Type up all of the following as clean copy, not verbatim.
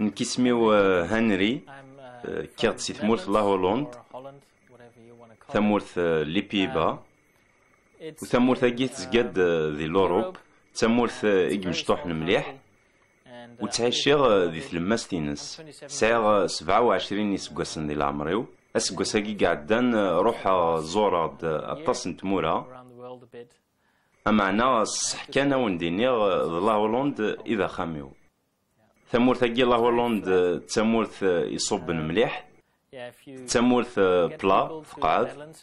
نكيسميو هنري كيغد سي ثمورث لا هولوند ثمورث لي بيبا وثمورث اكي تزقاد ذي لوروب ثمورث اك مشطوح مليح وتعيشيغ ذي ثلماس تينس سعيغ 27 يسقسن ديال عمريو اسقساكي قعدان روح زور اطاس نتمورا امعنا الصح كان وندينيغ لا هولوند اذا خاميو ثمورث اكي لا هولوند ثمورث يصب مليح ثمورث بلا فقعد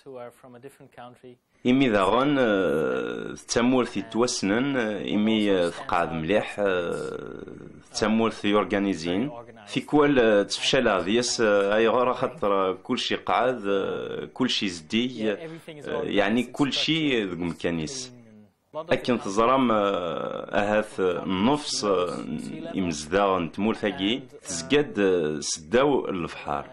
إمي داغن ثمورث يتوسنن إمي فقعد مليح ثمورث يورغانيزين في كوال تفشل هذيس أيغار خاطر كلشي قعد كلشي زدي يعني كلشي ذوك مكانيس أكن تزرام أهاث النفس إمزدا نتمورثاكي تزقاد سداو البحر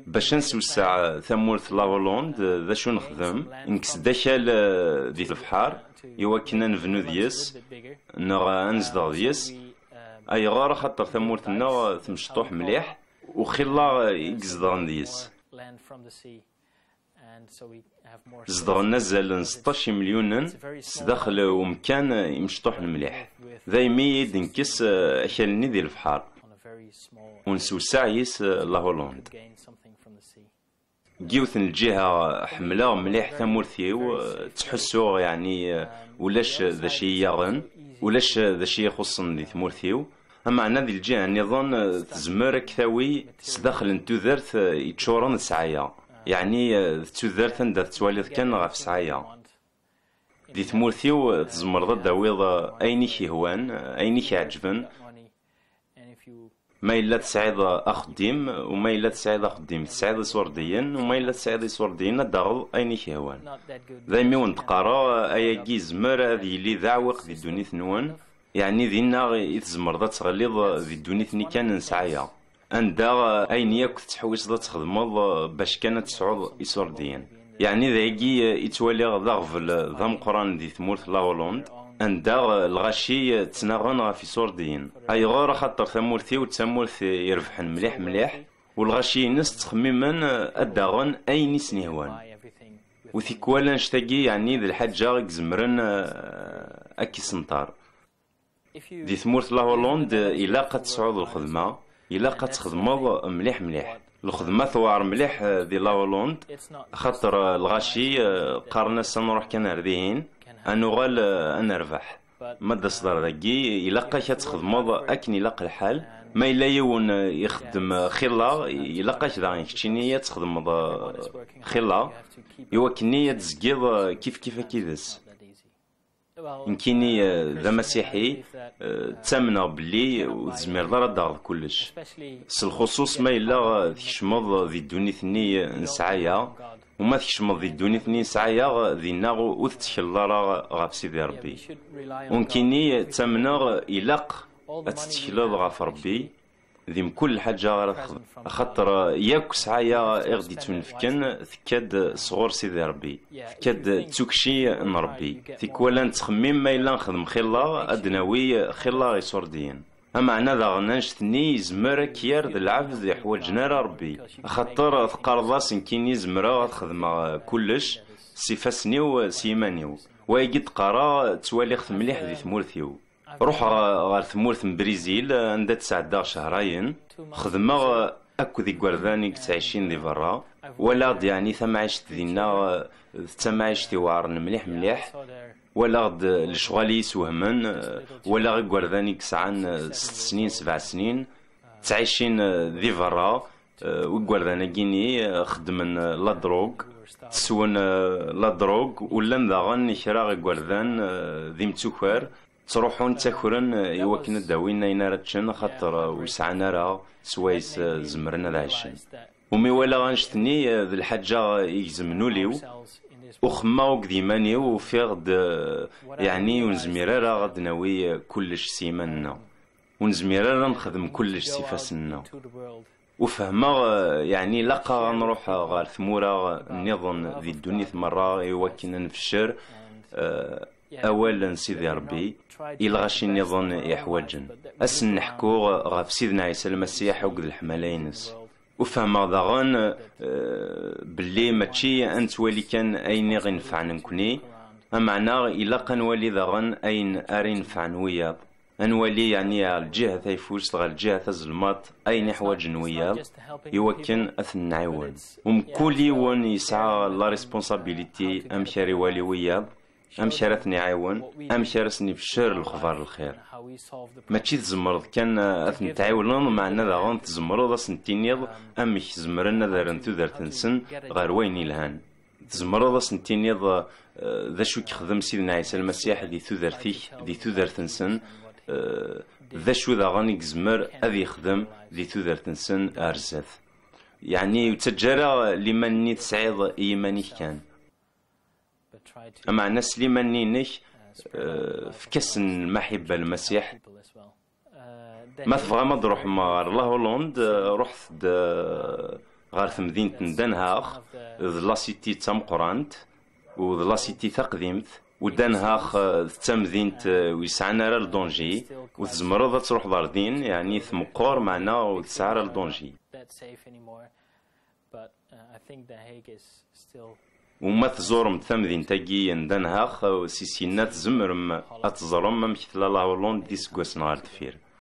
باش نسوسع ثمورث لا هولوند ذا شو نخدم نكس داخل دي البحر يوا كنا نفنو ديس نغا نزدغ ديس أيغار خاطر ثمورثنا تمشطوح مليح وخلا يقزدغن ديس زدغنا زال 16 مليون سداخل ومكان يمشطوح مليح ذايمي دنكس أكلني ديال البحر ونسوسع يس لا هولوند جيوث الجهة حملة مليح ثمورثيو تحسو يعني ولاش ذا شي يغن ولاش ذا شي يخصن دي ثمورثيو أما عنا ذي الجهة نظن تزمر كثاوي سداخل نتوذرث يتشورن سعايا يعني توذرث ندى تواليض كان غاف سعايا دي ثمورثيو تزمر ضد عويض أينيك يهوان أينيك يعجبن ما إلا تسعيد أخديم وما إلا تسعيد أخديم تسعيد سورديين وما إلا تسعيد سورديين الدغض أينيك يهوان ذايمي ونتقارا أياكي زمر هذي اللي ذعوق ذي الدونيث نوان يعني ذينا يتزمر ذا تغليظ ذي الدونيث ني كان نسعيا أندا أين ياك تحويس ذا تخدمض باش كانت تسعود إسورديين يعني ذاكي يتولي ذا غفل ذا مقران ذي ثمورث لا هولوند أندا الغاشي تناغن في سورديين أيغار خاطر ثمورثي وتمورث يربحن مليح مليح والغاشي نس تخميما أداغن أي نيس نيهوان وثي كوالا نشتاقي يعني ذي الحاجة يزمرن أكي سنطار ذي ثمورث لا هولوند إلا قد تسعود الخدمة إلا قد تخدمض مليح مليح الخدمة ثوار مليح ذي لا هولوند خاطر الغاشي قارنا سنروح كان رديهين أنوغال أنربح مادة صدر ذاكي إلا تخدمض أكن يلاقى الحال ما إلا يون يخدم خلا يلاقى كذا كتشينية تخدم خلا يوكنية تزقيض كيف كيدس يمكنني ذا مسيحي تامنا بلي وتزمير دار داغ كلش الخصوص ما إلا تكشمض ذي الدونيثني نسعايا وما تكشمض ذي الدونيثني نسعايا ذي ناغو وتتكلر غاف سيدي ربي ومكنني تامنا إلاق أتتكلر غاف ربي ذي كل حاجة غير خاطر ياك سعايا إغدي تنفكن ثكاد صغور سيدي ربي ثكاد تسوكشي نربي ثكوالا نتخمم ما إلا نخدم خلا أدناوي خلا يسورديين أما أنا ذا غنانشتني يزمر كيار ذا العبد يحوجنا ربي خاطر ثقارضاس نكيني زمرا تخدم كلش سيفاسنيو سيمانيو ويجد قرا توالي خدم مليح ذي ثمورثيو روح غير ثمورث من بريزيل عندها تسعة شهرين خدمة أكو ذي قرداني تعيشين ذي برا ولا يعني ثم عشت ذينا ثم عشت وعرن مليح مليح ولا غد الشغالي يسوهمن ولا غير قرداني كسعان 6 سنين 7 سنين تعيشين ذي برا وقردانا كيني خدمن لا دروغ تسون لا دروغ ولا نذاغن كرا غير قردان ذي متوكر تروحون تاكرن يوكن الداوين ناينا راتشن خاطر ويسعنا راه سوايس زمرنا العشن ومي ولا غنشتني ذي الحاجة يزمنو ليو وخما وقديماني وفي غد يعني ونزمير راه غد ناوي كلش سيماننا ونزمير راه نخدم كلش سيفاسنا وفهما يعني لقا نروح غير ثمورة نظن ذي الدنيا مرة يوكن نفشر أولا سيدي ربي إلا غاشي نظن يحوجن أسن نحكو غف سيدنا عيسى المسيح وقد الحمالينس وفهم ضغن باللي ماشي أنت ولي كان أين غنفع نكوني أمعنا إلا قنولي ضغن أين أرين فعن وياض أنولي يعني الجهة تيفوس غير الجهة الظلمات أين يحوج وياض يوكن أثن نعيون ومكل يون يسعى لا ريسبونسابيليتي أمشاري والي وياض أمشارتني عيون أمشارسني بشر الخبر الخير ماشي تزمرض كان أثن تعيون معنا ضغن تزمرض أثن تينيض أمش زمرنا دارن تودر تنسن غير وين الهان تزمرض سنتينيض ذا شو يخدم سيدنا عيسى المسيح ذي ثوذرتيك ذي ثوذرتنسن ذا شو ذا غاني زمر أذي يخدم ذي ثوذرتنسن أرزاث يعني يتجرى لمن تسعيض إيمانيك كان أما الناس لمن نيك في كسن المحبة المسيح ما تبغى ما تروح مار الله هولند رحت غير في مدينة دنهاخ ذ لاسيتي تمقرانت وذ لاسيتي تقديمت ودنهاخ تمدينة ويسعنا راه لدونجي وتزمرض تروح داردين يعني ثمقور معنا وتسعى راه لدونجي وما تزورم تمدين تاكي دنهاخ سيسينات زمرم اتزرم مثل الله هولند ديس كواسنا غير تفير